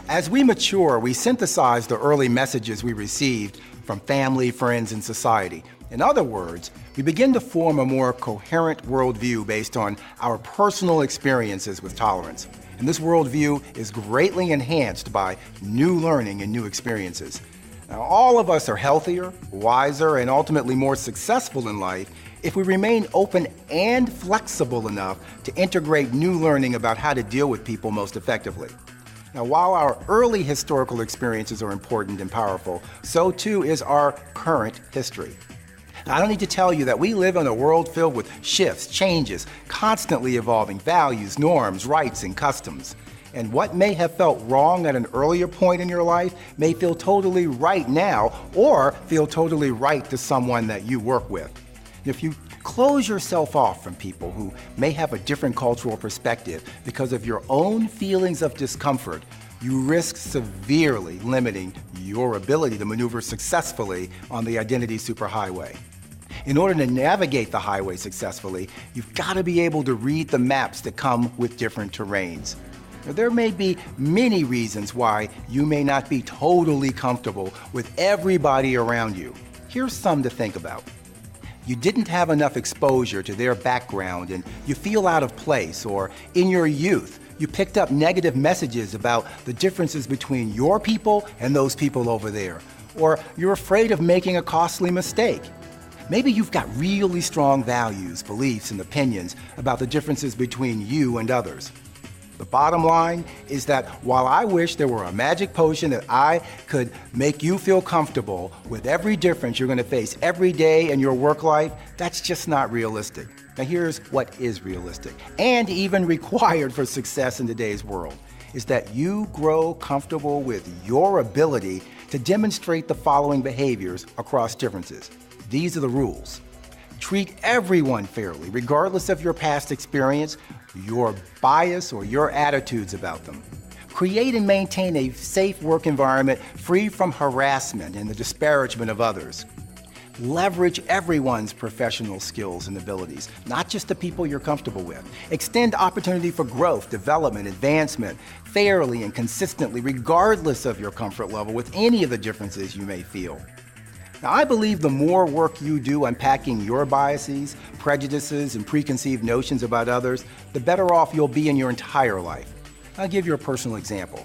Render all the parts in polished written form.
As we mature, we synthesize the early messages we received from family, friends, and society. In other words, we begin to form a more coherent worldview based on our personal experiences with tolerance. And this worldview is greatly enhanced by new learning and new experiences. Now, all of us are healthier, wiser, and ultimately more successful in life if we remain open and flexible enough to integrate new learning about how to deal with people most effectively. Now, while our early historical experiences are important and powerful, so too is our current history. Now, I don't need to tell you that we live in a world filled with shifts, changes, constantly evolving values, norms, rights, and customs. And what may have felt wrong at an earlier point in your life may feel totally right now, or feel totally right to someone that you work with. If you close yourself off from people who may have a different cultural perspective because of your own feelings of discomfort, you risk severely limiting your ability to maneuver successfully on the identity superhighway. In order to navigate the highway successfully, you've got to be able to read the maps that come with different terrains. Now, there may be many reasons why you may not be totally comfortable with everybody around you. Here's some to think about. You didn't have enough exposure to their background and you feel out of place, or in your youth, you picked up negative messages about the differences between your people and those people over there, or you're afraid of making a costly mistake. Maybe you've got really strong values, beliefs, and opinions about the differences between you and others. The bottom line is that while I wish there were a magic potion that I could make you feel comfortable with every difference you're going to face every day in your work life, that's just not realistic. Now here's what is realistic, and even required for success in today's world, is that you grow comfortable with your ability to demonstrate the following behaviors across differences. These are the rules. Treat everyone fairly, regardless of your past experience, your bias, or your attitudes about them. Create and maintain a safe work environment free from harassment and the disparagement of others. Leverage everyone's professional skills and abilities, not just the people you're comfortable with. Extend opportunity for growth, development, advancement, fairly and consistently, regardless of your comfort level with any of the differences you may feel. Now, I believe the more work you do unpacking your biases, prejudices, and preconceived notions about others, the better off you'll be in your entire life. I'll give you a personal example.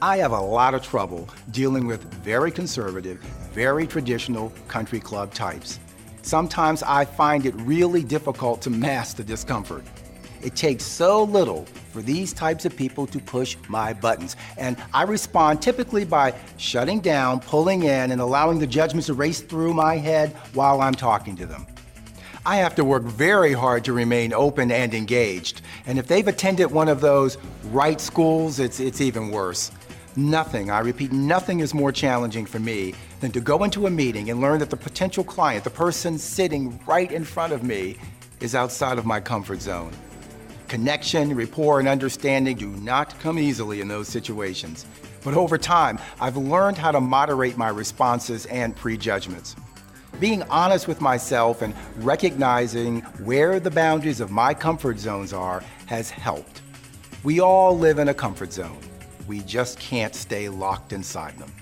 I have a lot of trouble dealing with very conservative, very traditional country club types. Sometimes I find it really difficult to mask the discomfort. It takes so little for these types of people to push my buttons, and I respond typically by shutting down, pulling in, and allowing the judgments to race through my head while I'm talking to them. I have to work very hard to remain open and engaged, and if they've attended one of those right schools, it's even worse. Nothing, I repeat, nothing is more challenging for me than to go into a meeting and learn that the potential client, the person sitting right in front of me, is outside of my comfort zone. Connection, rapport, and understanding do not come easily in those situations. But over time, I've learned how to moderate my responses and prejudgments. Being honest with myself and recognizing where the boundaries of my comfort zones are has helped. We all live in a comfort zone. We just can't stay locked inside them.